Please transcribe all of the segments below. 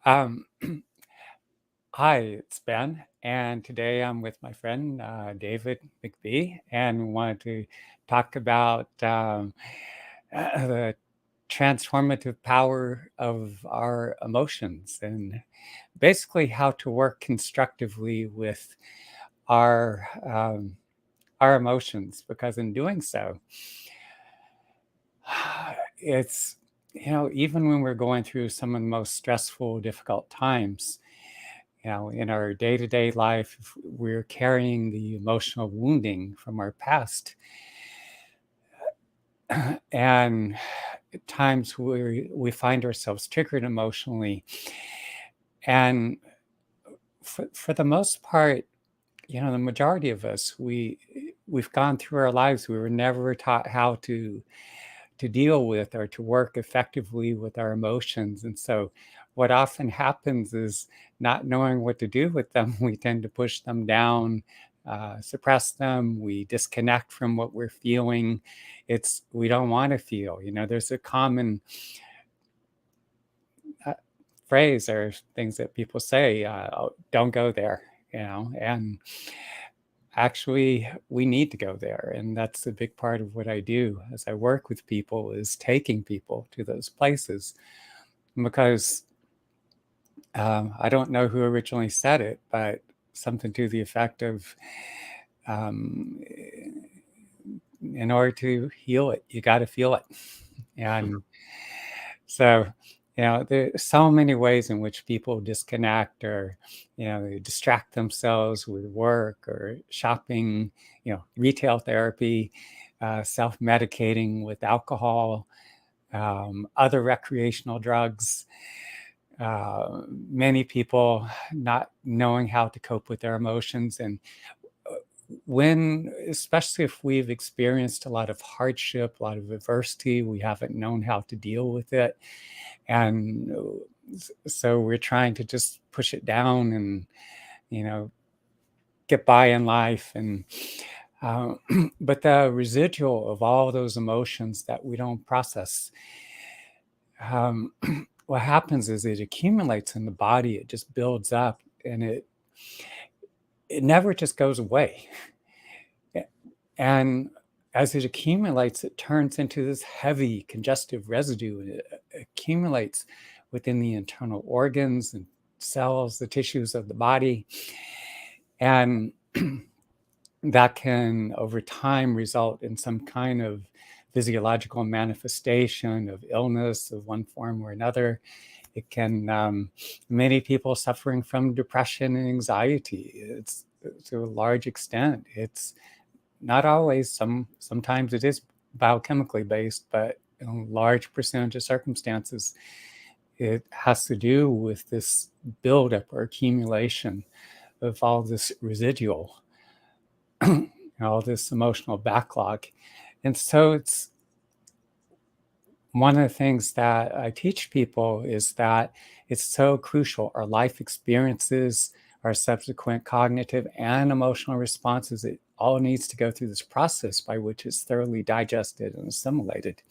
Um, Hi, it's Ben, and today I'm with my friend David McBee, and we wanted to talk about the transformative power of our emotions and basically how to work constructively with our our emotions. Because in doing so, it's even when we're going through some of the most stressful, difficult times. In our day-to-day life, if we're carrying the emotional wounding from our past. And at times we find ourselves triggered emotionally. And for the most part, the majority of us, we've gone through our lives. We were never taught how to deal with or to work effectively with our emotions. And so what often happens is, not knowing what to do with them, we tend to push them down, suppress them, we disconnect from what we're feeling. We don't want to feel. There's a common uh, phrase or things that people say, "Oh, don't go there," and actually we need to go there. And that's a big part of what I do as I work with people, is taking people to those places. Because I don't know who originally said it, but something to the effect of, um, in order to heal it, you got to feel it. And so, there's so many ways in which people disconnect, or, they distract themselves with work or shopping, retail therapy, self-medicating with alcohol, other recreational drugs. Many people not knowing how to cope with their emotions. And especially if we've experienced a lot of hardship, a lot of adversity, we haven't known how to deal with it. And so we're trying to just push it down and, you know, get by in life. And but the residual of all those emotions that we don't process, um, what happens is it accumulates in the body. It just builds up, and it never just goes away. And as it accumulates, it turns into this heavy congestive residue, and it accumulates within the internal organs and cells, the tissues of the body. And that can, over time, result in some kind of physiological manifestation of illness of one form or another. It can, many people suffering from depression and anxiety. It's to a large extent. It's not always. Sometimes it is biochemically based, but in a large percentage of circumstances, it has to do with this buildup or accumulation of all this residual, all this emotional backlog. And so it's one of the things that I teach people, is that it's so crucial. Our life experiences, our subsequent cognitive and emotional responses, it all needs to go through this process by which it's thoroughly digested and assimilated.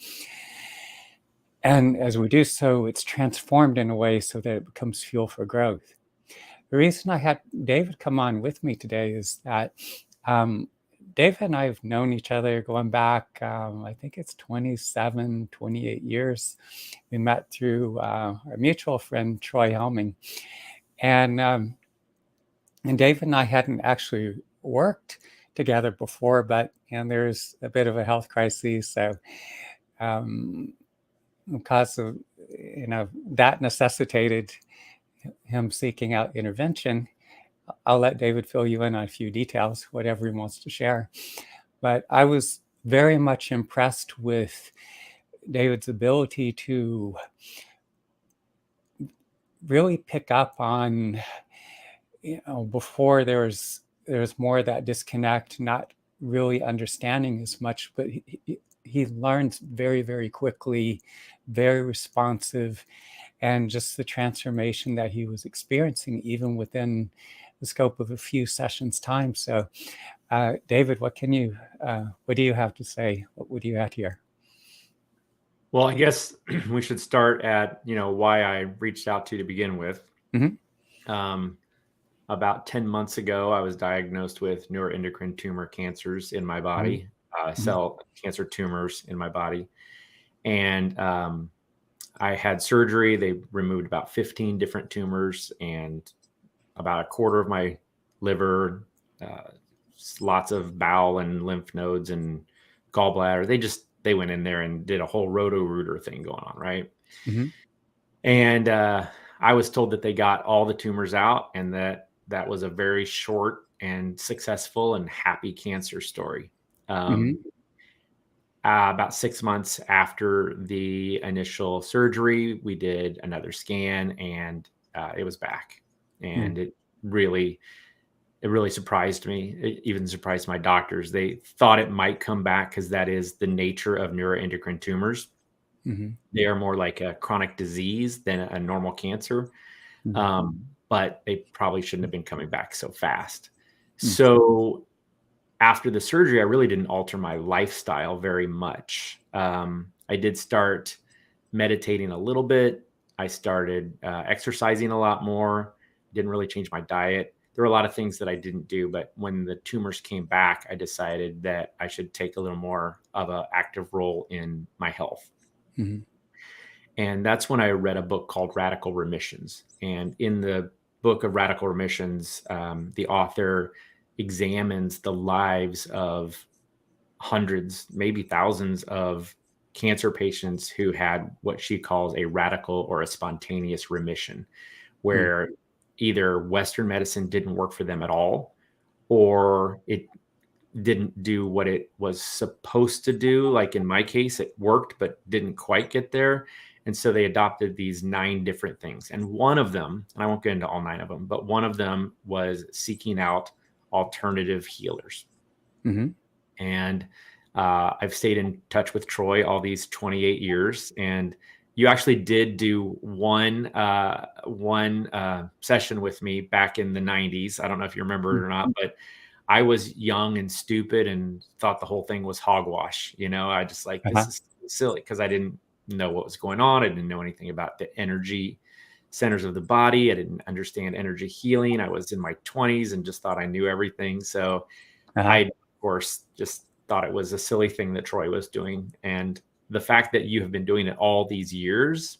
And as we do so, it's transformed in a way so that it becomes fuel for growth. The reason I had David come on with me today is that um, David and I have known each other going back, I think it's 27, 28 years. We met through our mutual friend, Troy Helming. And David and I hadn't actually worked together before, but there's a bit of a health crisis. So um, because of, that necessitated him seeking out intervention. I'll let David fill you in on a few details, whatever he wants to share. But I was very much impressed with David's ability to really pick up on, before there's more of that disconnect, not really understanding as much, but he learns very, very quickly, very responsive, and just the transformation that he was experiencing even within the scope of a few sessions time. So David, what do you have to say? What would you add here? Well, I guess we should start at, why I reached out to begin with. Mhm. About 10 months ago, I was diagnosed with neuroendocrine tumor cancers in my Mhm. body, Mhm. cell cancer tumors in my body. And I had surgery. They removed about 15 different tumors and about a quarter of my liver, uh, lots of bowel and lymph nodes and gallbladder. They went in there and did a whole roto-rooter thing going on, right? Mhm. And I was told that they got all the tumors out and that was a very short and successful and happy cancer story. Mhm. About 6 months after the initial surgery, we did another scan and it was back. Mhm. And it really surprised me. It even surprised my doctors. They thought it might come back because that is the nature of neuroendocrine tumors. Mhm. They are more like a chronic disease than a normal cancer. Mhm. But they probably shouldn't have been coming back so fast. Mhm. So after the surgery, I really didn't alter my lifestyle very much. I did start meditating a little bit. I started exercising a lot more. Didn't really change my diet. There were a lot of things that I didn't do, but when the tumors came back, I decided that I should take a little more of an active role in my health. Mhm. And that's when I read a book called Radical Remissions. And in the book of Radical Remissions, the author examines the lives of hundreds, maybe thousands of cancer patients who had what she calls a radical or a spontaneous remission, Mhm. where either Western medicine didn't work for them at all, or it didn't do what it was supposed to do. Like in my case, it worked, but didn't quite get there. And so they adopted these 9 different things. And one of them, and I won't get into all 9 of them, but one of them was seeking out alternative healers. Mhm. And I've stayed in touch with Troy all these 28 years. And you actually did do one session with me back in the 90s. I don't know if you remember it or not, but I was young and stupid and thought the whole thing was hogwash. I just like, this Uh-huh. is silly because I didn't know what was going on. I didn't know anything about the energy centers of the body. I didn't understand energy healing. I was in my 20s and just thought I knew everything. So I, Uh-huh. of course, just thought it was a silly thing that Troy was doing. And the fact that you have been doing it all these years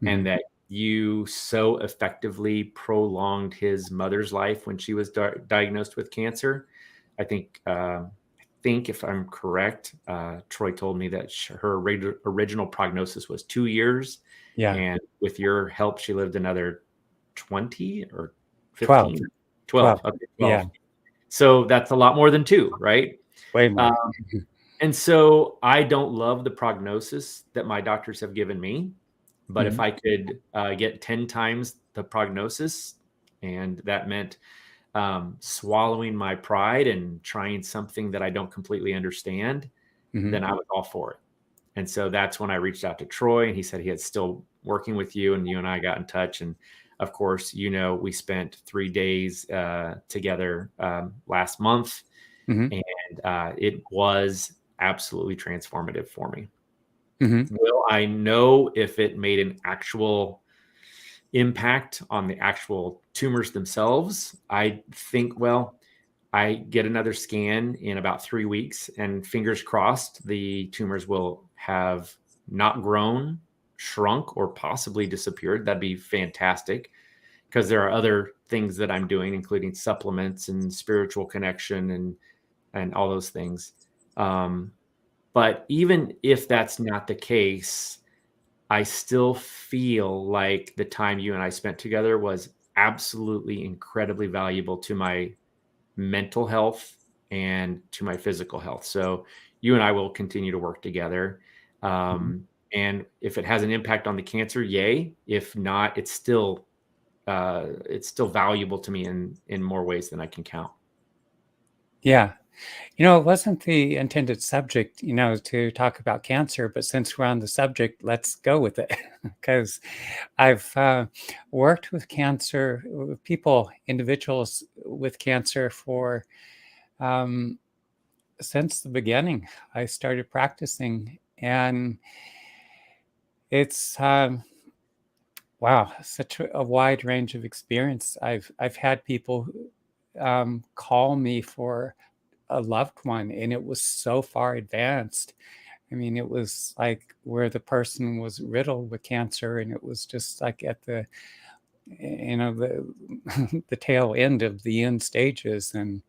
and Mhm. that you so effectively prolonged his mother's life when she was diagnosed with cancer. I think if I'm correct, Troy told me that her original prognosis was 2 years, Yeah. and with your help, she lived another 20 or 12. 15, 12. 12. Okay, Yeah. 12. So that's a lot more than 2, right? Way Uh, more. and so I don't love the prognosis that my doctors have given me, but if Mhm. I could get 10 times the prognosis, and that meant swallowing my pride and trying something that I don't completely understand, Mhm. then I was all for it. And so that's when I reached out to Troy, and he said he had still working with you, and you and I got in touch. And of course, we spent 3 days together last month, Mhm. and it was absolutely transformative for me. Mhm. Will I know if it made an actual impact on the actual tumors themselves? I think, well, I get another scan in about 3 weeks, and fingers crossed, the tumors will have not grown, shrunk, or possibly disappeared. That'd be fantastic because there are other things that I'm doing, including supplements and spiritual connection and all those things. Um, but even if that's not the case, I still feel like the time you and I spent together was absolutely incredibly valuable to my mental health and to my physical health. So you and I will continue to work together. Mhm. And if it has an impact on the cancer, yay. If not, it's still valuable to me in more ways than I can count. Yeah. It wasn't the intended subject, to talk about cancer, but since we're on the subject, let's go with it. Because I've worked with cancer, with people, individuals with cancer for um, since the beginning. I started practicing. And It's wow, such a wide range of experience. I've had people call me for a loved one, and it was so far advanced. I mean, it was like where the person was riddled with cancer, and it was just like at the, the the tail end of the end stages, and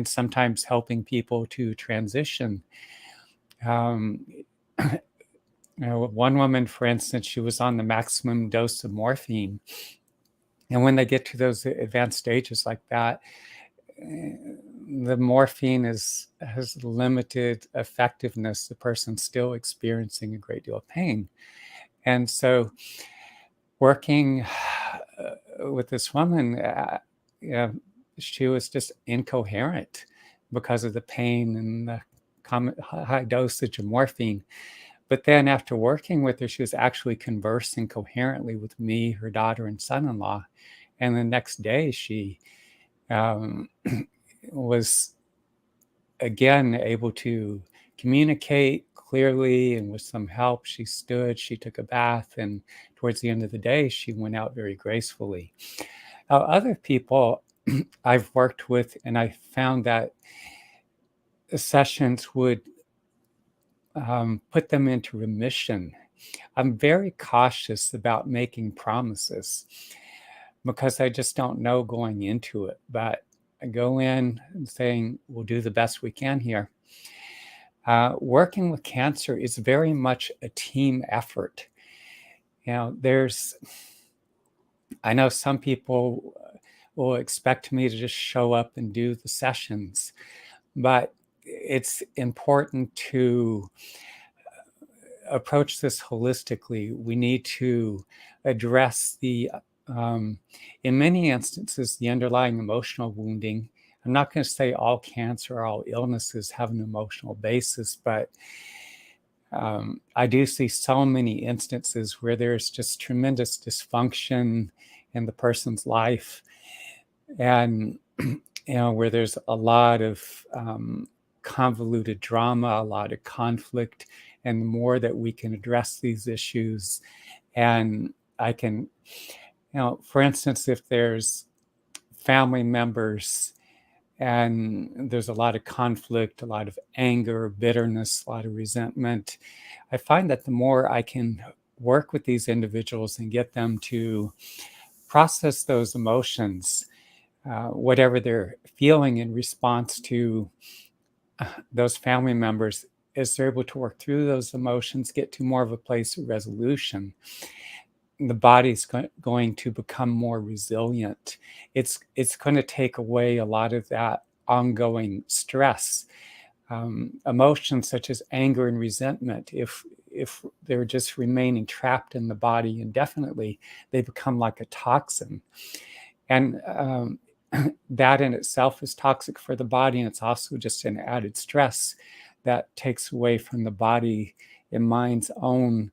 sometimes helping people to transition. Um, one woman, for instance, she was on the maximum dose of morphine, and when they get to those advanced stages like that, the morphine has limited effectiveness. The person's still experiencing a great deal of pain. And so working with this woman, she was just incoherent because of the pain and the high dosage of morphine. But then after working with her, she was actually conversing coherently with me, her daughter, and son-in-law. And the next day she um, was again able to communicate clearly, and with some help she stood, she took a bath, and towards the end of the day she went out very gracefully. Other people I've worked with, and I found that the sessions would put them into remission. I'm very cautious about making promises because I just don't know going into it, but I go in and saying we'll do the best we can here. Working with cancer is very much a team effort. I know some people will expect me to just show up and do the sessions, but it's important to approach this holistically. We need to address in many instances, the underlying emotional wounding. I'm not going to say all cancer or all illnesses have an emotional basis, but I do see so many instances where there's just tremendous dysfunction in the person's life, and where there's a lot of convoluted drama, a lot of conflict, and the more that we can address these issues, and I can, for instance, if there's family members and there's a lot of conflict, a lot of anger, bitterness, a lot of resentment, I find that the more I can work with these individuals and get them to process those emotions, whatever they're feeling in response to those family members, as they're able to work through those emotions, get to more of a place of resolution, the body's going to become more resilient. It's going to take away a lot of that ongoing stress. Emotions such as anger and resentment, if they're just remaining trapped in the body indefinitely, they become like a toxin. And that in itself is toxic for the body, and it's also just an added stress that takes away from the body and mind's own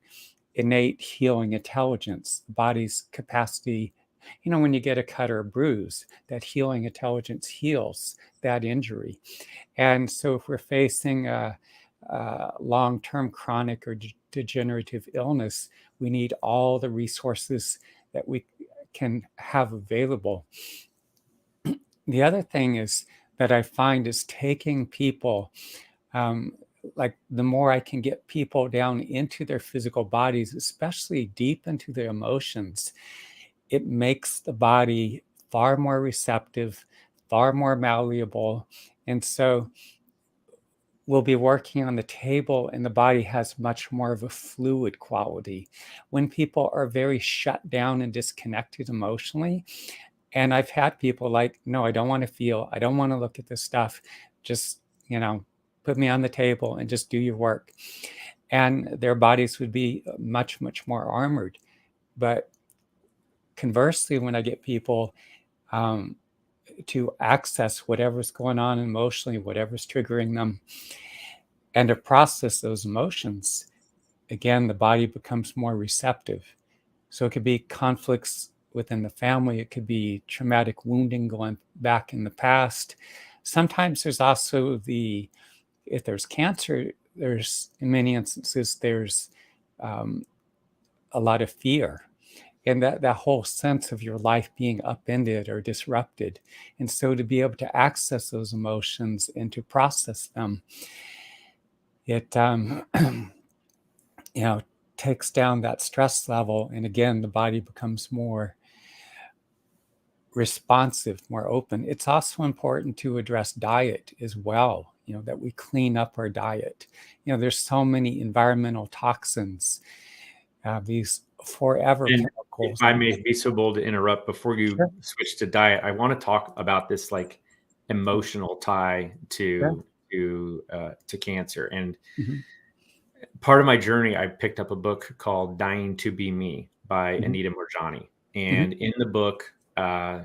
innate healing intelligence, the body's capacity. When you get a cut or a bruise, that healing intelligence heals that injury. And so if we're facing a long-term chronic or degenerative illness, we need all the resources that we can have available. The other thing is that I find is taking people, like the more I can get people down into their physical bodies, especially deep into their emotions, it makes the body far more receptive, far more malleable. And so we'll be working on the table, and the body has much more of a fluid quality. When people are very shut down and disconnected emotionally, and I've had people like, no, I don't want to feel, I don't want to look at this stuff. Just, put me on the table and just do your work. And their bodies would be much, much more armored. But conversely, when I get people to access whatever's going on emotionally, whatever's triggering them, and to process those emotions, again, the body becomes more receptive. So it could be conflicts within the family. It could be traumatic wounding going back in the past. Sometimes there's also if there's cancer, in many instances, there's a lot of fear, and that whole sense of your life being upended or disrupted. And so to be able to access those emotions and to process them, it you know, takes down that stress level, and again the body becomes more responsive, more open. It's also important to address diet as well, you know, that we clean up our diet. You know, there's so many environmental toxins, these forever And if chemicals. I may be so bold to interrupt before you Sure. switch to diet, I want to talk about this like emotional tie Yeah. to cancer. And Hmm. part of my journey, I picked up a book called Dying to Be Me by Hmm. Anita Moorjani. Hmm. And in the book,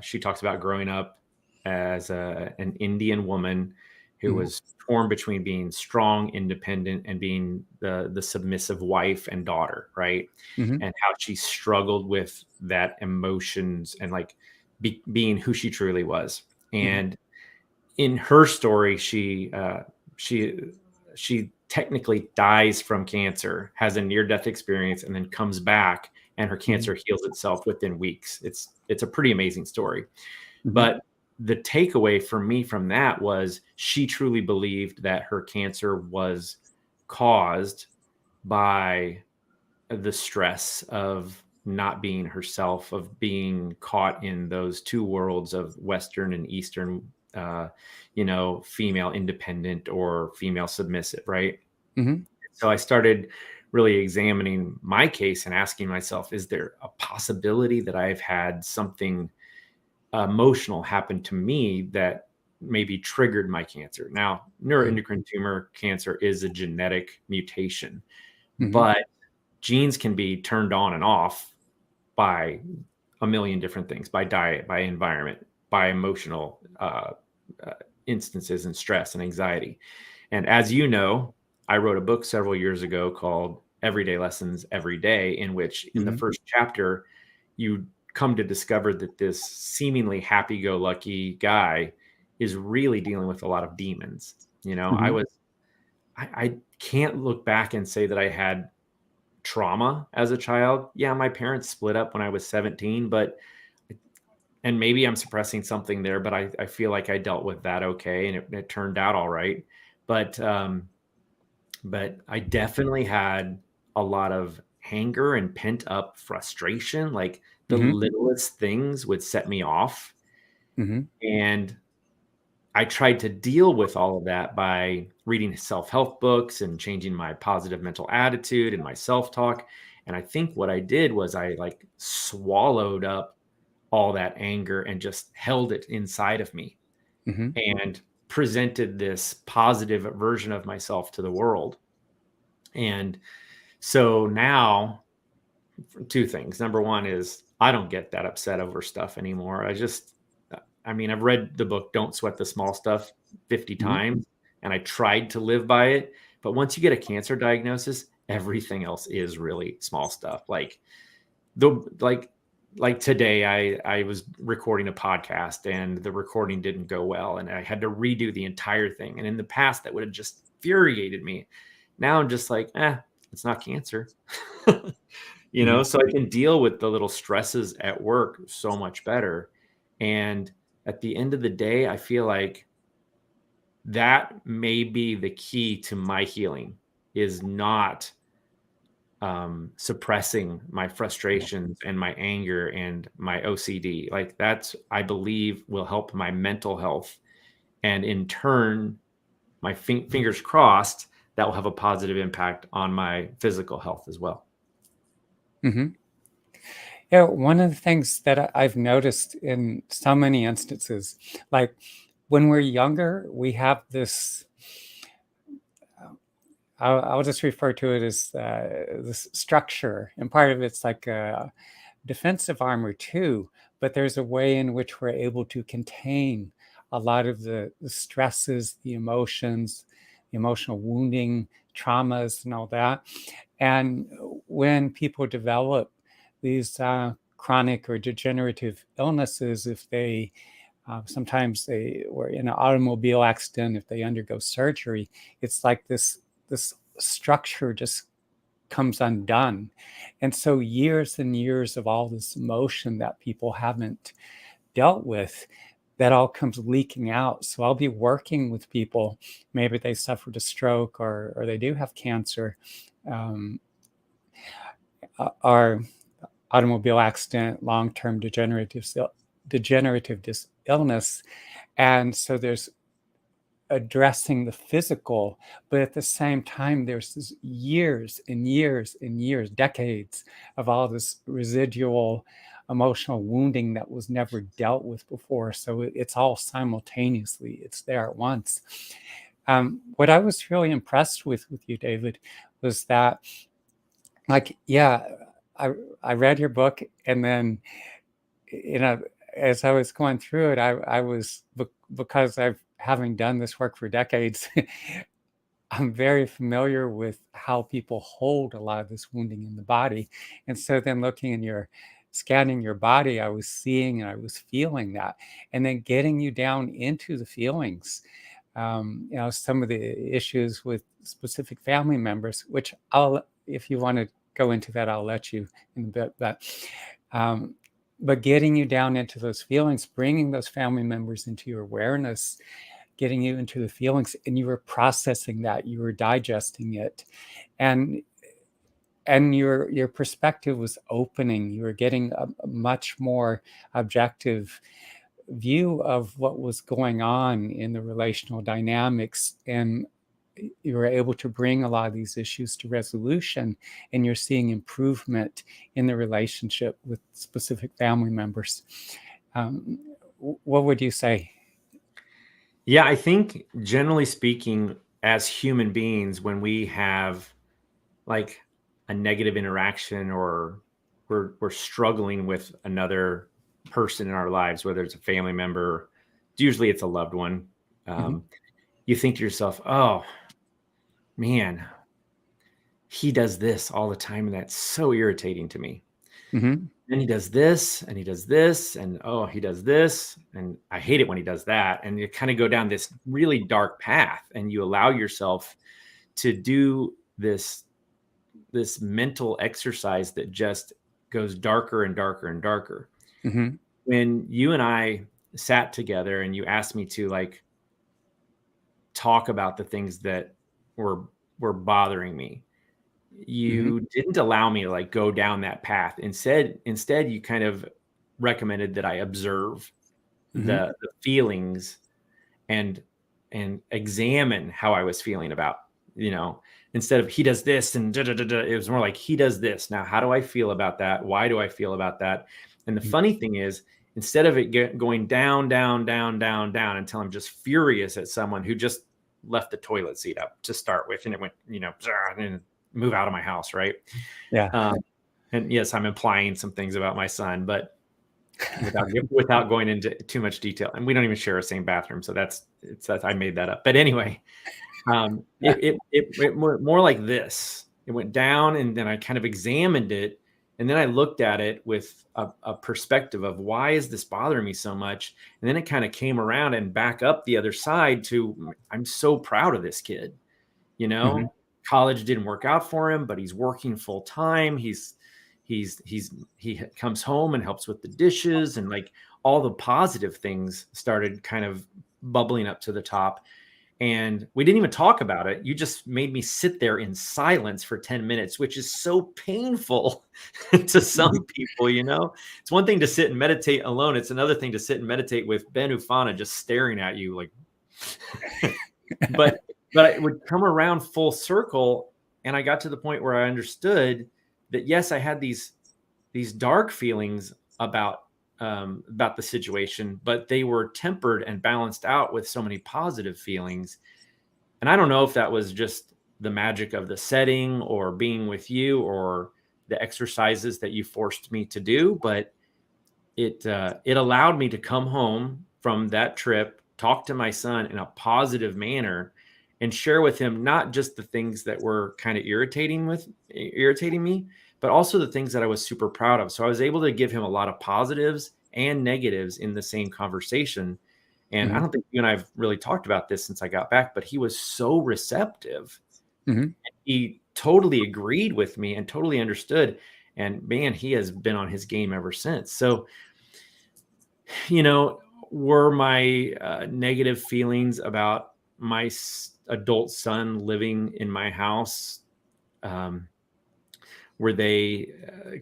she talks about growing up as an Indian woman who Hmm. was torn between being strong, independent, and being the submissive wife and daughter, right? Hmm. And how she struggled with that emotions and like being who she truly was. Hmm. And in her story, she she technically dies from cancer, has a near death experience, and then comes back, and her Hmm. cancer heals itself within weeks. It's a pretty amazing story. Hmm. But the takeaway for me from that was she truly believed that her cancer was caused by the stress of not being herself, of being caught in those two worlds of Western and Eastern, female independent or female submissive, right? Hmm. So I started really examining my case and asking myself, is there a possibility that I've had something emotional happen to me that maybe triggered my cancer? Now, neuroendocrine tumor cancer is a genetic mutation, Hmm. but genes can be turned on and off by a million different things, by diet, by environment, by emotional uh, instances and stress and anxiety. And as you know, I wrote a book several years ago called Everyday Lessons Every Day, in which in the Hmm. first chapter, you come to discover that this seemingly happy-go-lucky guy is really dealing with a lot of demons. Hmm. I can't look back and say that I had trauma as a child. Yeah, my parents split up when I was 17, and maybe I'm suppressing something there, but I feel like I dealt with that okay, and it turned out all right. But but I definitely had a lot of anger and pent up frustration. Like the Hmm. littlest things would set me off, Hmm. and I tried to deal with all of that by reading self-help books and changing my positive mental attitude and my self-talk. And I think what I did was I like swallowed up all that anger and just held it inside of me Hmm. and presented this positive version of myself to the world. And so now, two things. Number one is I don't get that upset over stuff anymore. I mean, I've read the book Don't Sweat the Small Stuff 50 Hmm. times, and I tried to live by it. But once you get a cancer diagnosis, everything else is really small stuff. The like today, I was recording a podcast and the recording didn't go well, and I had to redo the entire thing. And in the past, that would have just infuriated me. Now I'm just like, it's not cancer. Hmm. So I can deal with the little stresses at work so much better. And at the end of the day, I feel like that may be the key to my healing, is not suppressing my frustrations and my anger and my OCD. Like that's, I believe, will help my mental health. And in turn, my fingers crossed, that will have a positive impact on my physical health as well. Hmm. Yeah, one of the things that I've noticed in so many instances, like when we're younger, we have this. I'll just refer to it as this structure, and part of it's like a defensive armor too. But there's a way in which we're able to contain a lot of the stresses, the emotions, the emotional wounding, traumas, and all that. And when people develop these chronic or degenerative illnesses, if they sometimes they were in an automobile accident, if they undergo surgery, it's like this structure just comes undone. And so years and years of all this emotion that people haven't dealt with, that all comes leaking out. So I'll be working with people, maybe they suffered a stroke or they do have cancer, or automobile accident, long-term degenerative illness. And so there's addressing the physical, but at the same time, there's this years and years and years, decades of all this residual emotional wounding that was never dealt with before. So it's all simultaneously, it's there at once. What I was really impressed with you, David, was that, like, yeah, I read your book, and then, you know, as I was going through it, I was, because I've having done this work for decades, I'm very familiar with how people hold a lot of this wounding in the body. And so then looking in scanning your body, I was seeing and I was feeling that. And then getting you down into the feelings, some of the issues with specific family members, which if you want to go into that, I'll let you in a bit. But getting you down into those feelings, bringing those family members into your awareness, getting you into the feelings, and you were processing that, you were digesting it, and your perspective was opening. You were getting a much more objective view of what was going on in the relational dynamics, and you were able to bring a lot of these issues to resolution, and you're seeing improvement in the relationship with specific family members. What would you say? Yeah, I think generally speaking, as human beings, when we have like a negative interaction or we're struggling with another person in our lives, whether it's a family member, usually it's a loved one, Mm-hmm. you think to yourself, oh man, he does this all the time, and that's so irritating to me. Mm-hmm. And he does this, and he does this, and oh, he does this, and I hate it when he does that. And you kind of go down this really dark path, and you allow yourself to do this mental exercise that just goes darker and darker and darker. Mm-hmm. When you and I sat together and you asked me to like talk about the things that were bothering me, Mm-hmm. you didn't allow me to like go down that path. Instead, you kind of recommended that I observe Mm-hmm. the feelings and examine how I was feeling about, instead of he does this and da, da, da, da, it was more like he does this. Now, how do I feel about that? Why do I feel about that? And the funny thing is, instead of it going down, down, down, down, down until I'm just furious at someone who just left the toilet seat up to start with, and it went, and move out of my house, right? Yeah. And yes, I'm implying some things about my son, but without going into too much detail. And we don't even share a same bathroom, so that's I made that up. But anyway, it more like this. It went down, and then I kind of examined it, and then I looked at it with a perspective of why is this bothering me so much, and then it kind of came around and back up the other side to I'm so proud of this kid. Mm-hmm. College didn't work out for him, but he's working full time. He comes home and helps with the dishes, and like all the positive things started kind of bubbling up to the top. And we didn't even talk about it. You just made me sit there in silence for 10 minutes, which is so painful to some people, It's one thing to sit and meditate alone. It's another thing to sit and meditate with Ben Ufana just staring at you like, but it would come around full circle. And I got to the point where I understood that, yes, I had these dark feelings about the situation, but they were tempered and balanced out with so many positive feelings. And I don't know if that was just the magic of the setting or being with you or the exercises that you forced me to do, but it allowed me to come home from that trip, talk to my son in a positive manner, and share with him not just the things that were kind of irritating me, but also the things that I was super proud of. So I was able to give him a lot of positives and negatives in the same conversation. And I Mm-hmm. don't think you and I have really talked about this since I got back, but he was so receptive. Mm-hmm. He totally agreed with me and totally understood. And man, he has been on his game ever since. So, were my negative feelings about my adult son living in my house, were they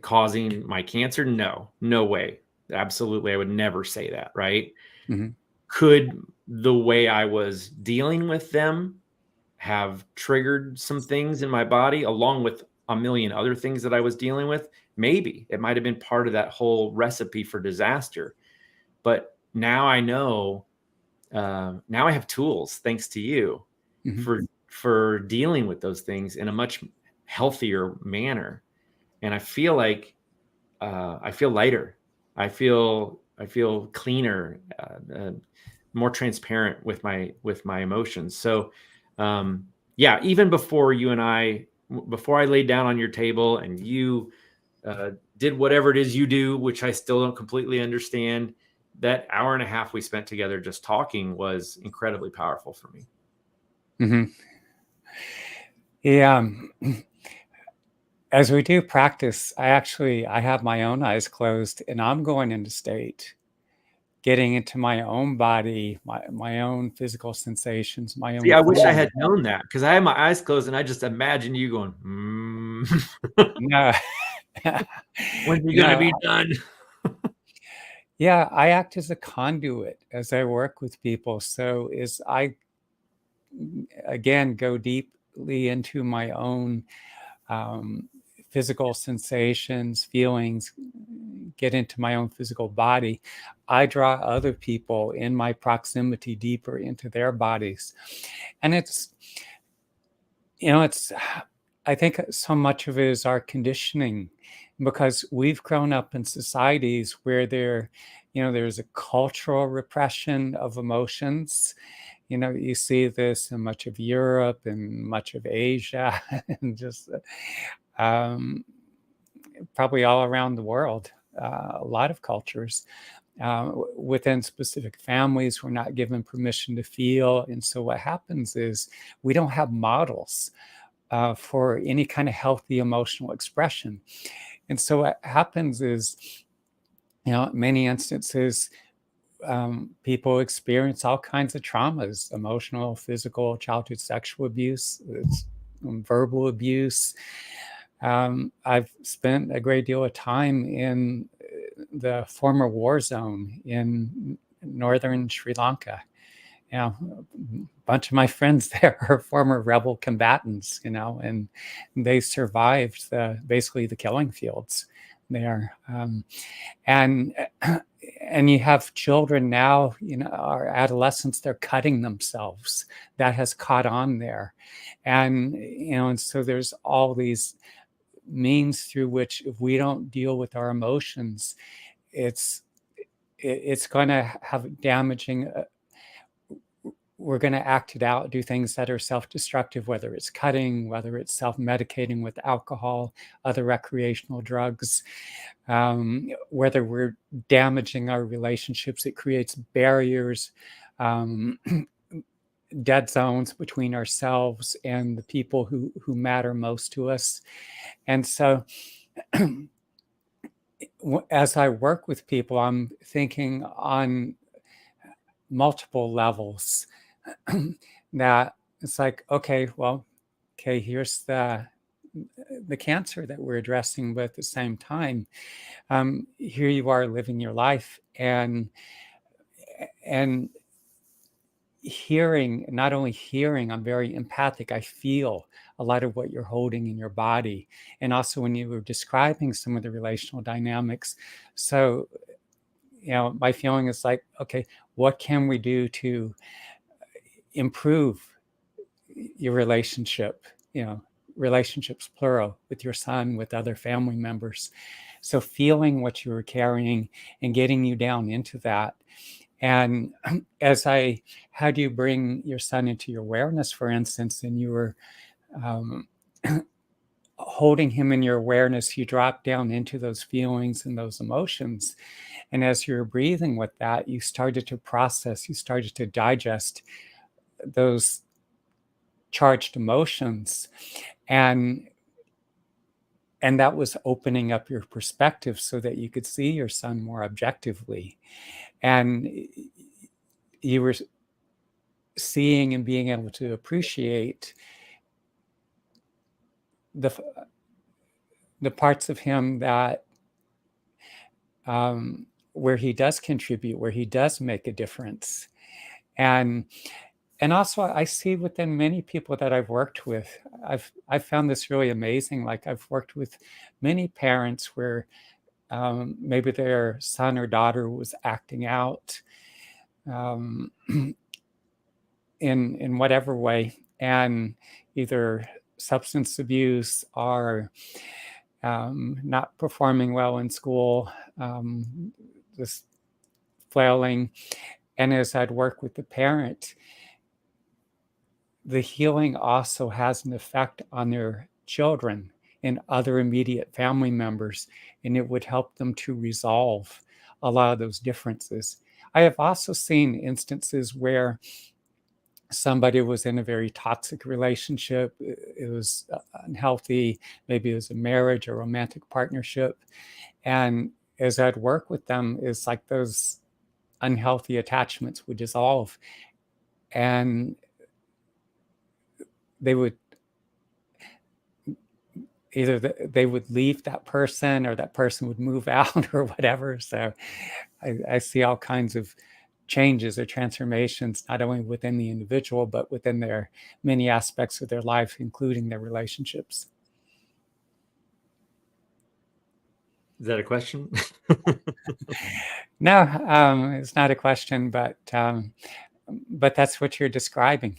causing my cancer? No way. Absolutely. I would never say that. Right. Mm-hmm. Could the way I was dealing with them have triggered some things in my body along with a million other things that I was dealing with? Maybe it might've been part of that whole recipe for disaster. But now I know, now I have tools, thanks to you, Mm-hmm. for dealing with those things in a much healthier manner. And I feel like I feel lighter. I feel cleaner, more transparent with my emotions. So, yeah, even before I laid down on your table and you did whatever it is you do, which I still don't completely understand, that hour and a half we spent together just talking was incredibly powerful for me. Mm-hmm. Yeah. As we do practice, I have my own eyes closed and I'm going into state, getting into my own body, my own physical sensations, my See, own I wish I feelings. had known that, because I had my eyes closed and I just imagine you going, No. when's he gonna No. be done? Yeah, I act as a conduit as I work with people. So as I again go deeply into my own um, physical sensations, feelings, get into my own physical body, I draw other people in my proximity deeper into their bodies. And it's, I think so much of it is our conditioning because we've grown up in societies where there's a cultural repression of emotions. You see this in much of Europe and much of Asia and just um, probably all around the world, a lot of cultures. Within specific families, we're not given permission to feel. And so what happens is we don't have models for any kind of healthy emotional expression. And so what happens is, in many instances, people experience all kinds of traumas: emotional, physical, childhood sexual abuse, verbal abuse. I've spent a great deal of time in the former war zone in northern Sri Lanka. A bunch of my friends there are former rebel combatants, and they survived basically the killing fields there. And and you have children now, our adolescents, they're cutting themselves. That has caught on there. And so there's all these means through which, if we don't deal with our emotions, it's going to have damaging. We're going to act it out, do things that are self-destructive, whether it's cutting, whether it's self-medicating with alcohol, other recreational drugs, whether we're damaging our relationships. It creates barriers, dead zones between ourselves and the people who matter most to us. And so as I work with people, I'm thinking on multiple levels that it's like, okay, here's the cancer that we're addressing, but at the same time, here you are living your life and hearing. Not only hearing, I'm very empathic. I feel a lot of what you're holding in your body, and also when you were describing some of the relational dynamics. So my feeling is like, okay, what can we do to improve your relationship, relationships plural, with your son, with other family members? So feeling what you were carrying and getting you down into that. And how do you bring your son into your awareness, for instance, and you were um, holding him in your awareness, you drop down into those feelings and those emotions. And as you're breathing with that, you started to process, you started to digest those charged emotions, and that was opening up your perspective so that you could see your son more objectively, and you were seeing and being able to appreciate the parts of him that where he does contribute, where he does make a difference. And also I see within many people that I've worked with, I've found this really amazing. Like, I've worked with many parents where maybe their son or daughter was acting out in whatever way, and either substance abuse or not performing well in school, just flailing. And as I'd work with the parent, the healing also has an effect on their children and other immediate family members, and it would help them to resolve a lot of those differences. I have also seen instances where somebody was in a very toxic relationship. It was unhealthy. Maybe it was a marriage or romantic partnership. And as I'd work with them, it's like those unhealthy attachments would dissolve, and they would either they would leave that person, or that person would move out, or whatever. So I see all kinds of changes or transformations, not only within the individual, but within their many aspects of their life, including their relationships. Is that a question? No, it's not a question, but that's what you're describing.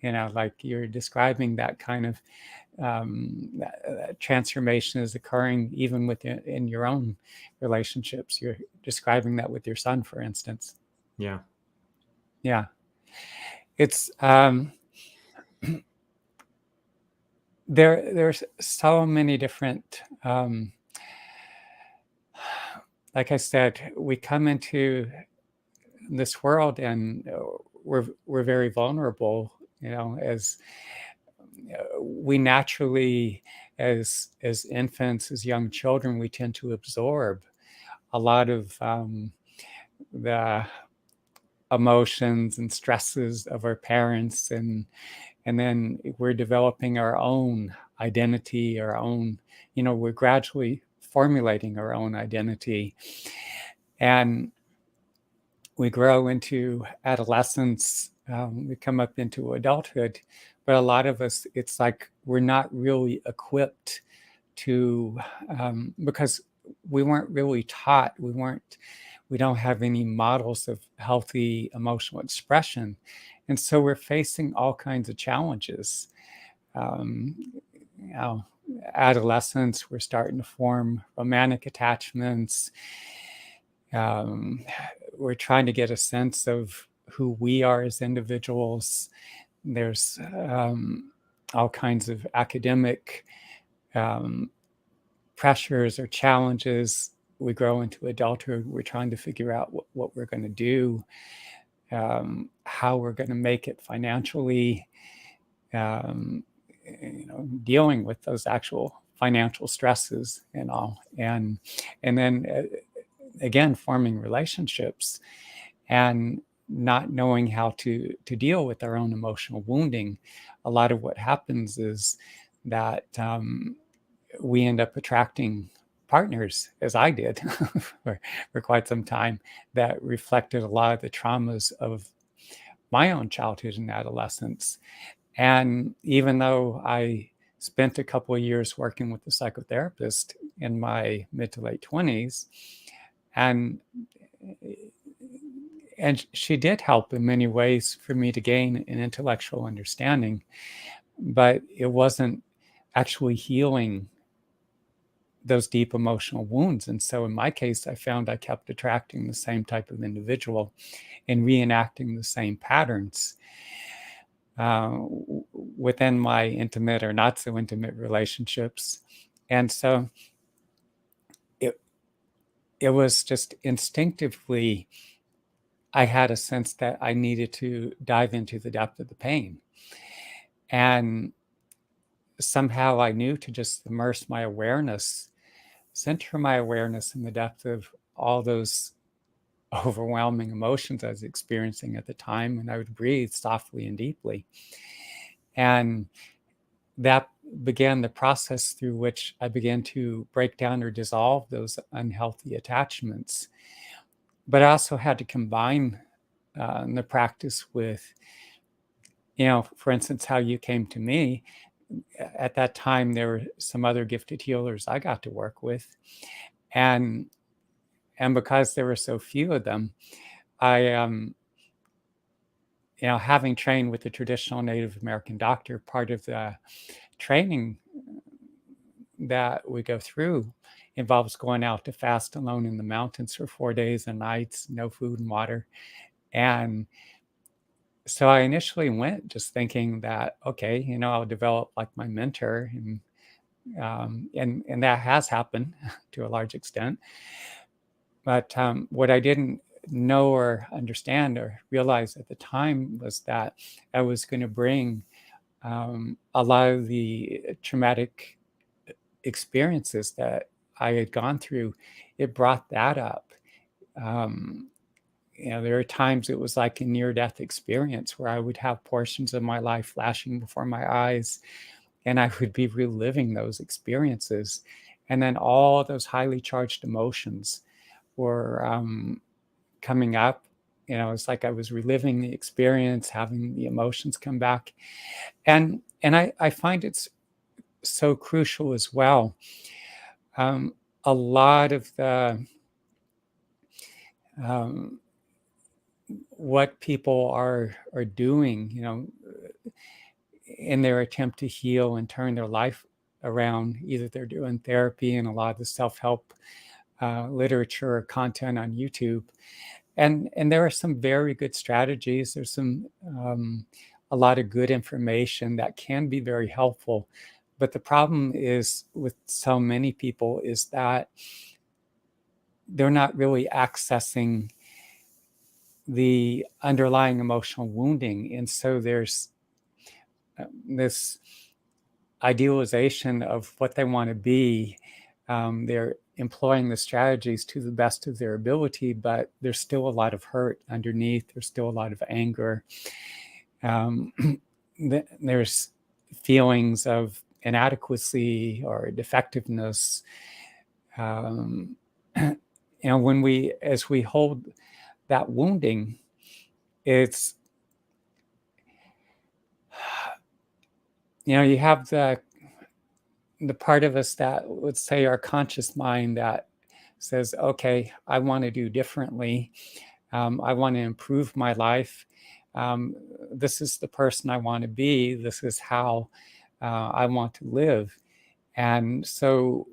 Like, you're describing that kind of that transformation is occurring even in your own relationships. You're describing that with your son, for instance. Yeah. It's there's so many different, like I said, we come into this world and we're very vulnerable, as we naturally, as infants, as young children, we tend to absorb a lot of the emotions and stresses of our parents, and then we're developing our own identity, our own, we're gradually formulating our own identity, and we grow into adolescence, we come up into adulthood, but a lot of us, it's like we're not really equipped to, because we weren't really taught, we don't have any models of healthy emotional expression. And so we're facing all kinds of challenges. Adolescence, we're starting to form romantic attachments. We're trying to get a sense of who we are as individuals. There's all kinds of academic pressures or challenges. We grow into adulthood. We're trying to figure out what we're going to do, how we're going to make it financially, dealing with those actual financial stresses and all. And then again, forming relationships and not knowing how to deal with our own emotional wounding. A lot of what happens is that we end up attracting partners, as I did for quite some time, that reflected a lot of the traumas of my own childhood and adolescence. And even though I spent a couple of years working with a psychotherapist in my mid to late 20s, and she did help in many ways for me to gain an intellectual understanding, but it wasn't actually healing those deep emotional wounds. And so in my case, I found I kept attracting the same type of individual and reenacting the same patterns within my intimate or not so intimate relationships. And so it was just instinctively, I had a sense that I needed to dive into the depth of the pain. And somehow I knew to just immerse my awareness, center my awareness in the depth of all those overwhelming emotions I was experiencing at the time, and I would breathe softly and deeply. And that began the process through which I began to break down or dissolve those unhealthy attachments. But I also had to combine the practice with, for instance, how you came to me. At that time, there were some other gifted healers I got to work with. And because there were so few of them, I having trained with the traditional Native American doctor, part of the training that we go through involves going out to fast alone in the mountains for 4 days and nights, no food and water. And so I initially went just thinking that, okay, I'll develop like my mentor, and that has happened to a large extent. But what I didn't know or understand or realize at the time was that I was going to bring a lot of the traumatic experiences that I had gone through. It brought that up. Um, there are times it was like a near-death experience where I would have portions of my life flashing before my eyes, and I would be reliving those experiences. And then all those highly charged emotions were coming up. It's like I was reliving the experience, having the emotions come back. And I find it's so crucial as well. A lot of the what people are doing, in their attempt to heal and turn their life around, either they're doing therapy and a lot of the self-help literature or content on YouTube. And there are some very good strategies. There's some a lot of good information that can be very helpful. But the problem is with so many people is that they're not really accessing the underlying emotional wounding. And so there's this idealization of what they want to be. They're employing the strategies to the best of their ability, but there's still a lot of hurt underneath. There's still a lot of anger. There's feelings of inadequacy or defectiveness. As we hold that wounding, it's, you have the part of us that would say our conscious mind that says, okay, I want to do differently. I want to improve my life. This is the person I want to be. This is how I want to live. And so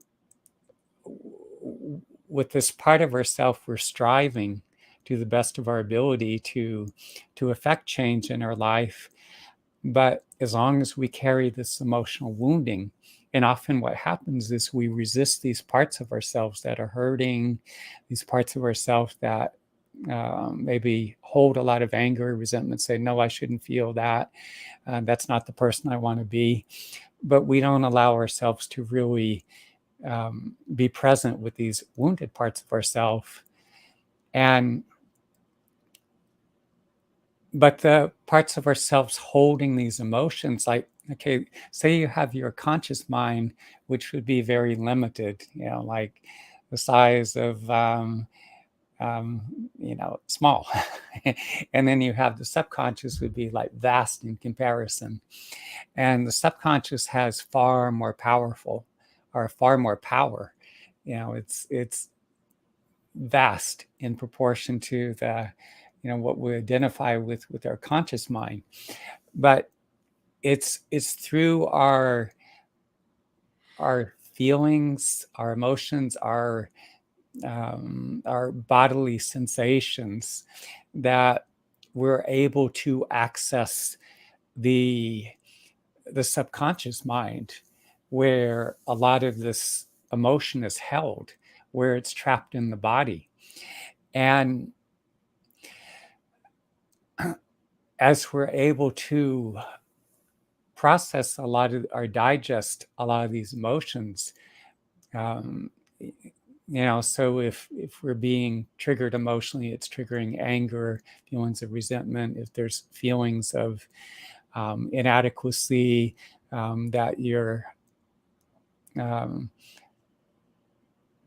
with this part of ourself, we're striving to the best of our ability to affect change in our life. But as long as we carry this emotional wounding, and often what happens is we resist these parts of ourselves that are hurting, these parts of ourselves that maybe hold a lot of anger, resentment, say, no, I shouldn't feel that. That's not the person I want to be. But we don't allow ourselves to really be present with these wounded parts of ourselves. But the parts of ourselves holding these emotions, like, okay, say you have your conscious mind, which would be very limited, like the size of, small. And then you have the subconscious would be like vast in comparison. And the subconscious has far more power. It's vast in proportion to the, what we identify with our conscious mind. But it's through our feelings, our emotions, our bodily sensations that we're able to access the subconscious mind, where a lot of this emotion is held, where it's trapped in the body. And as we're able to process a lot of, or digest a lot of these emotions. So if we're being triggered emotionally, it's triggering anger, feelings of resentment. If there's feelings of inadequacy, that you're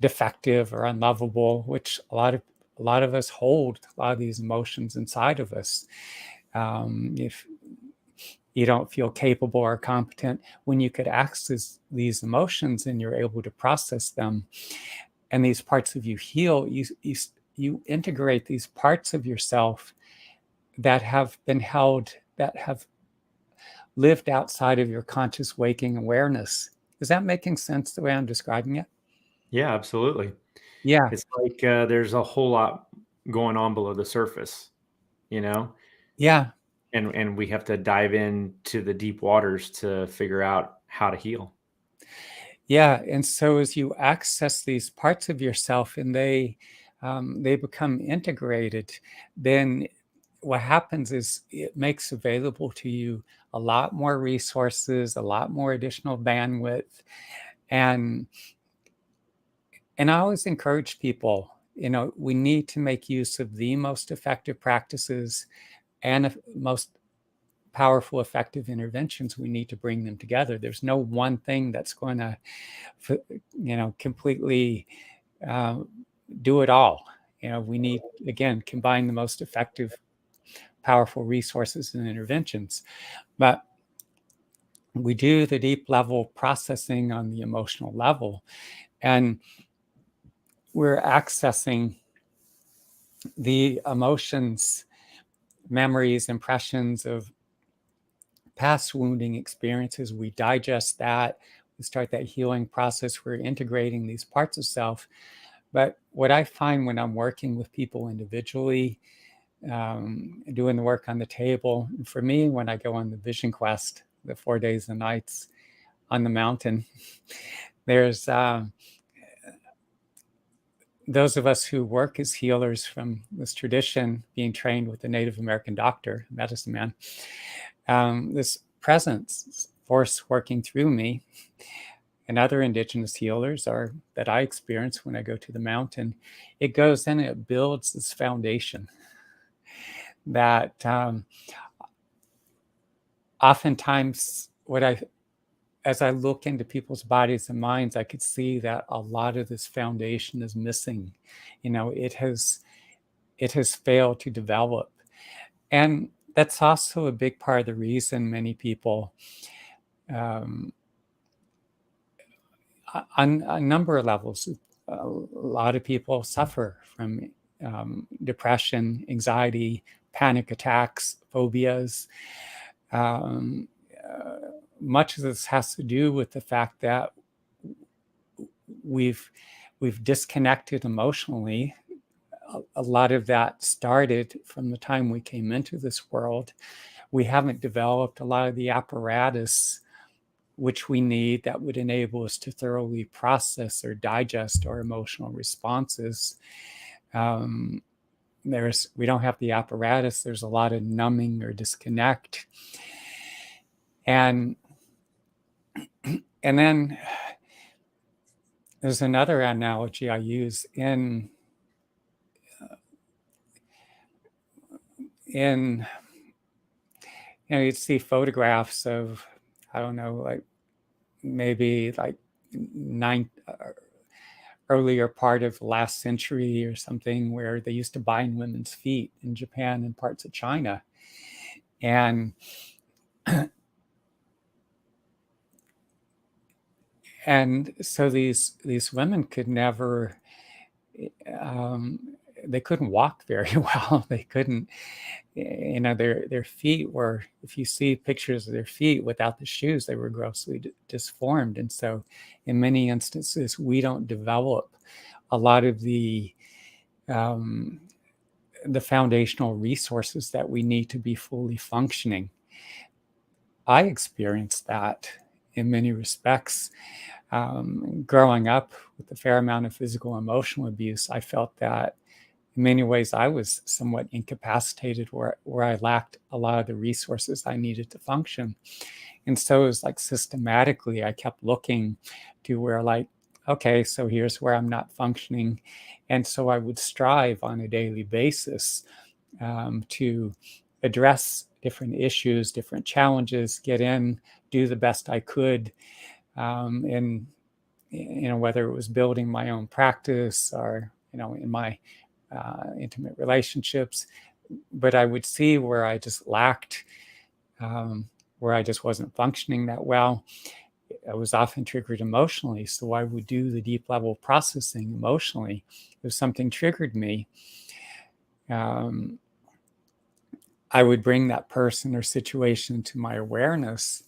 defective or unlovable, which a lot of us hold a lot of these emotions inside of us. If you don't feel capable or competent, when you could access these emotions and you're able to process them, and these parts of you heal, you integrate these parts of yourself that have been held, that have lived outside of your conscious waking awareness. Is that making sense the way I'm describing it? Yeah, absolutely. Yeah. It's like there's a whole lot going on below the surface, you know, Yeah. and we have to dive into the deep waters to figure out how to heal. Yeah. And so as you access these parts of yourself and they become integrated, then what happens is it makes available to you a lot more resources, a lot more additional bandwidth. And I always encourage people, we need to make use of the most effective practices and most powerful, effective interventions. We need to bring them together. There's no one thing that's going to, completely uh, do it all. We need, again, combine the most effective, powerful resources and interventions. But we do the deep level processing on the emotional level, and we're accessing the emotions, memories, impressions of past wounding experiences. We digest that, we start that healing process. We're integrating these parts of self. But what I find when I'm working with people individually, doing the work on the table, and for me, when I go on the vision quest, the 4 days and nights on the mountain, there's those of us who work as healers from this tradition, being trained with the Native American doctor, medicine man, this presence, force working through me, and other indigenous healers are that I experience when I go to the mountain. It goes in, it builds this foundation that oftentimes as I look into people's bodies and minds, I could see that a lot of this foundation is missing. It has failed to develop. And that's also a big part of the reason many people, on a number of levels, a lot of people suffer from depression, anxiety, panic attacks, phobias. Um, Much of this has to do with the fact that we've disconnected emotionally. A lot of that started from the time we came into this world. We haven't developed a lot of the apparatus which we need that would enable us to thoroughly process or digest our emotional responses. We don't have the apparatus. There's a lot of numbing or disconnect. And then there's another analogy I use you'd see photographs of, I don't know, like maybe like earlier part of last century or something, where they used to bind women's feet in Japan and parts of China. And so these women could never, they couldn't walk very well. They couldn't, their feet were, if you see pictures of their feet without the shoes, they were grossly disformed. And so in many instances, we don't develop a lot of the foundational resources that we need to be fully functioning. I experienced that in many respects. Growing up with a fair amount of physical and emotional abuse, I felt that in many ways I was somewhat incapacitated, where I lacked a lot of the resources I needed to function. And so it was like systematically, I kept looking to where, like, okay, so here's where I'm not functioning. And so I would strive on a daily basis to address different issues, different challenges, get in, do the best I could. And, whether it was building my own practice or, in my intimate relationships, but I would see where I just lacked, where I just wasn't functioning that well. I was often triggered emotionally, so I would do the deep level processing emotionally. If something triggered me, um, I would bring that person or situation to my awareness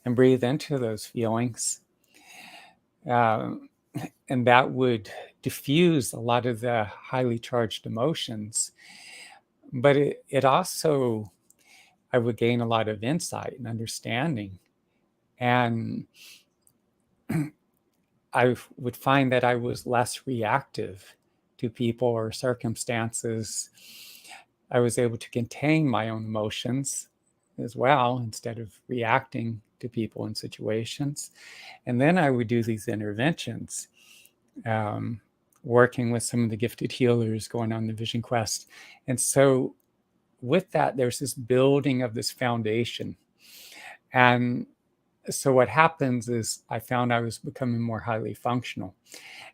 and breathe into those feelings. Um, and that would diffuse a lot of the highly charged emotions. But it also, I would gain a lot of insight and understanding. And I would find that I was less reactive to people or circumstances. I was able to contain my own emotions as well instead of reacting to people and situations. And then I would do these interventions, um, working with some of the gifted healers, going on the vision quest. And so with that, there's this building of this foundation. And so what happens is I found I was becoming more highly functional.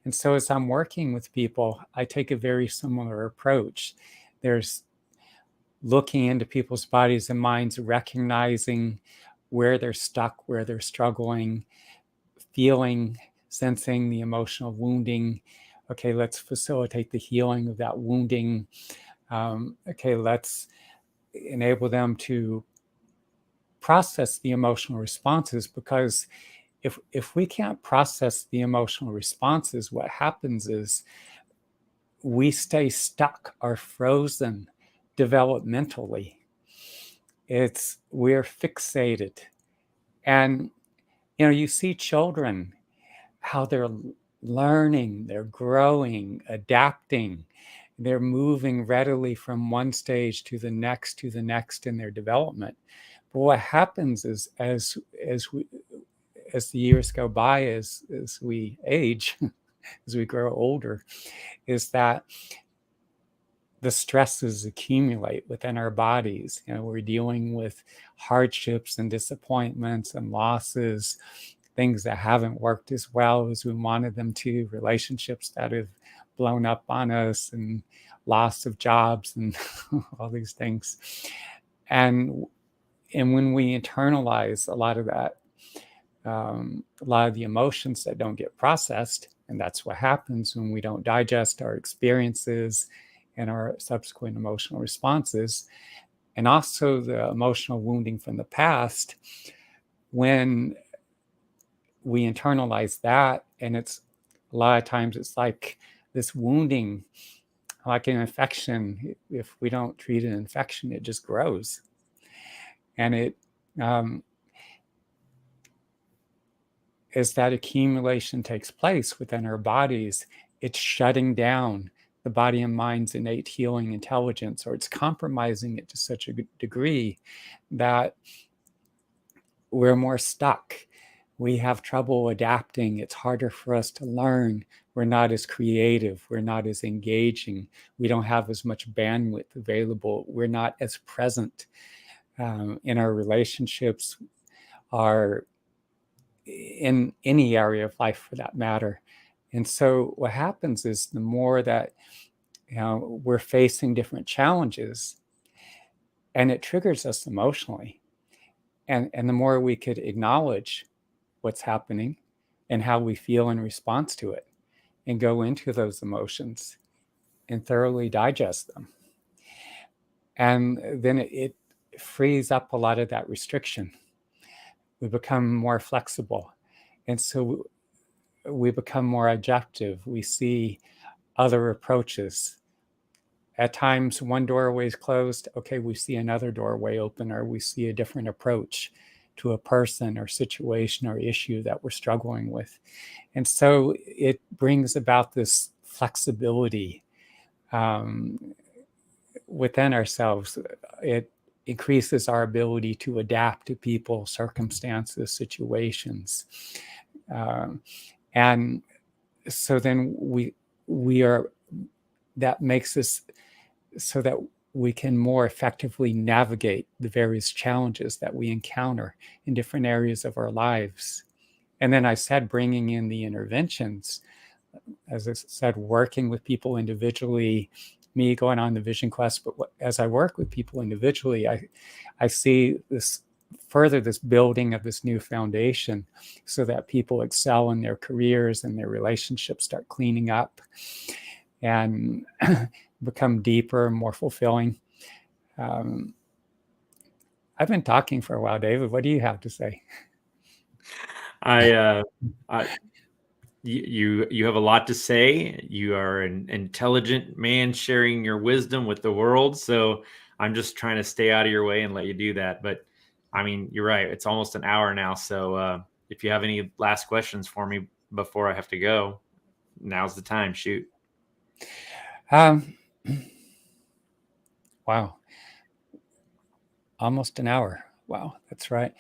And so as I'm working with people, I take a very similar approach. There's looking into people's bodies and minds, recognizing where they're stuck, where they're struggling, feeling, sensing the emotional wounding. Okay, let's facilitate the healing of that wounding. Okay, let's enable them to process the emotional responses, because if we can't process the emotional responses, what happens is we stay stuck or frozen developmentally. We're fixated. And you see children, how they're learning, they're growing, adapting, they're moving readily from one stage to the next in their development. But what happens is as the years go by, as we age, as we grow older, is that the stresses accumulate within our bodies. We're dealing with hardships and disappointments and losses, things that haven't worked as well as we wanted them to, relationships that have blown up on us, and loss of jobs and all these things. And when we internalize a lot of that, a lot of the emotions that don't get processed, and that's what happens when we don't digest our experiences and our subsequent emotional responses, and also the emotional wounding from the past, when we internalize that, and it's a lot of times it's like this wounding, like an infection. If we don't treat an infection, it just grows. And as that accumulation takes place within our bodies, it's shutting down the body and mind's innate healing intelligence, or it's compromising it to such a degree that we're more stuck. We have trouble adapting. It's harder for us to learn. We're not as creative. We're not as engaging. We don't have as much bandwidth available. We're not as present in our relationships, or in any area of life for that matter. And so what happens is the more that we're facing different challenges, and it triggers us emotionally, and the more we could acknowledge what's happening and how we feel in response to it, and go into those emotions and thoroughly digest them, and then it frees up a lot of that restriction. We become more flexible, and so we become more objective. We see other approaches. At times, one doorway is closed. Okay, we see another doorway open, or we see a different approach to a person or situation or issue that we're struggling with. And so it brings about this flexibility within ourselves. increases our ability to adapt to people, circumstances, situations. And so then we are, that makes us so that we can more effectively navigate the various challenges that we encounter in different areas of our lives. And then I said, bringing in the interventions, as I said, working with people individually, me going on the vision quest, but as I work with people individually, I see this further, this building of this new foundation so that people excel in their careers and their relationships start cleaning up and become deeper, more fulfilling. I've been talking for a while, David. What do you have to say? You have a lot to say. You are an intelligent man sharing your wisdom with the world. So I'm just trying to stay out of your way and let you do that. But I mean, you're right. It's almost an hour now. So if you have any last questions for me before I have to go, now's the time. Shoot. Wow. Almost an hour. Wow, that's right.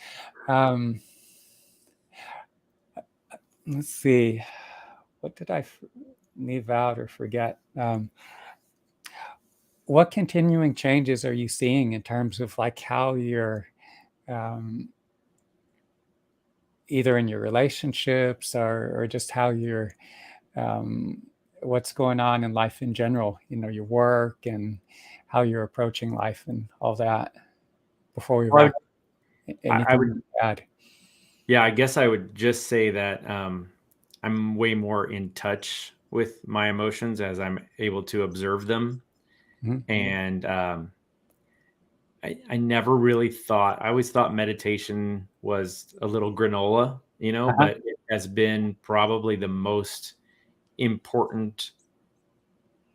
Let's see. What did I leave out or forget? What continuing changes are you seeing in terms of like how you're either in your relationships or just how you're what's going on in life in general, your work and how you're approaching life and all that before we wrap? I would Anything to add? Yeah, I guess I would just say that I'm way more in touch with my emotions as I'm able to observe them. Mhm. And I never really thought, I always thought meditation was a little granola, Uh-huh. but it has been probably the most important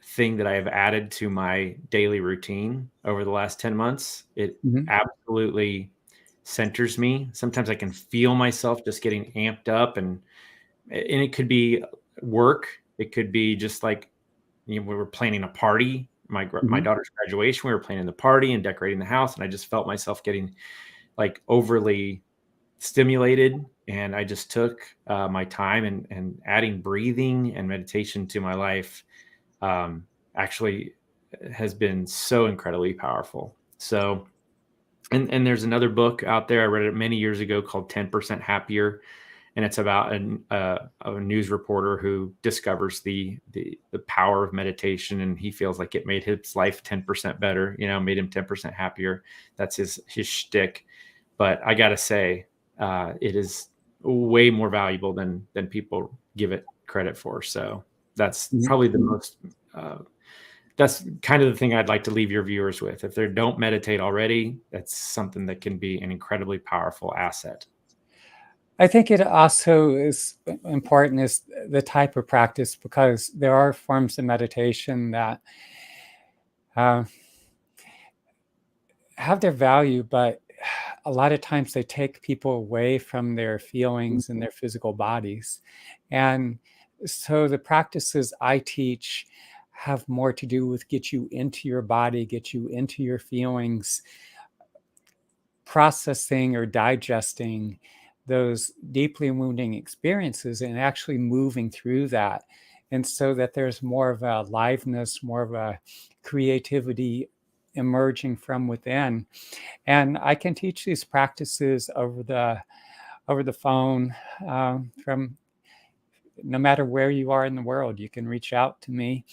thing that I have added to my daily routine over the last 10 months. It Mhm. absolutely centers me. Sometimes I can feel myself just getting amped up, and it could be work. It could be just like, we were planning a party, my Mhm. daughter's graduation. We were planning the party and decorating the house, and I just felt myself getting like overly stimulated. And I just took my time and adding breathing and meditation to my life actually has been so incredibly powerful. So, and there's another book out there. I read it many years ago called 10% Happier, and it's about a news reporter who discovers the power of meditation, and he feels like it made his life 10% better. Made him 10% happier. That's his shtick. But I gotta say, it is way more valuable than people give it credit for. So that's Mhm. probably the most. That's kind of the thing I'd like to leave your viewers with. If they don't meditate already, that's something that can be an incredibly powerful asset. I think it also is important is the type of practice, because there are forms of meditation that uh, have their value, but a lot of times they take people away from their feelings and their physical bodies. And so the practices I teach have more to do with get you into your body, get you into your feelings, processing or digesting those deeply wounding experiences and actually moving through that. And so that there's more of a aliveness, more of a creativity emerging from within. And I can teach these practices over the phone, from no matter where you are in the world. You can reach out to me.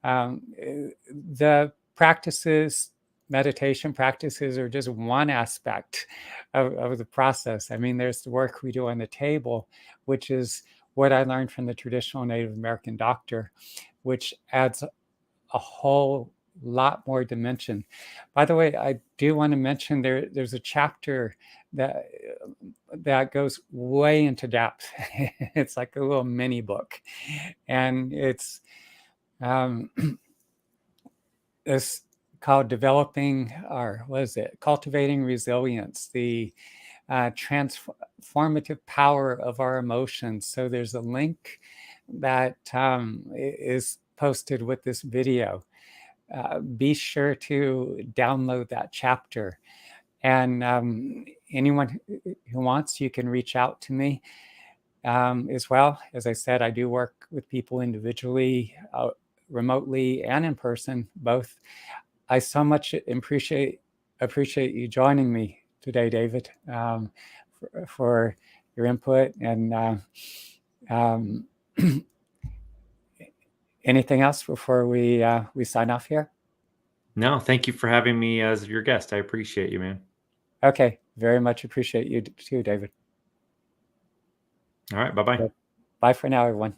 The practices, meditation practices, are just one aspect of the process. I mean, there's the work we do on the table, which is what I learned from the traditional Native American doctor, which adds a whole lot more dimension. By the way, I do want to mention there's a chapter that that goes way into depth. It's like a little mini book, and um, it's called developing, or what is it? Cultivating resilience, the transformative power of our emotions. So there's a link that is posted with this video. be sure to download that chapter. And anyone who wants, you can reach out to me as well. As I said, I do work with people individually, remotely, and in person, both. I so much appreciate you joining me today, David, for your input. And anything else before we sign off here? No, thank you for having me as your guest. I appreciate you, man. Okay, very much appreciate you too, David. All right, bye-bye. Bye for now, everyone.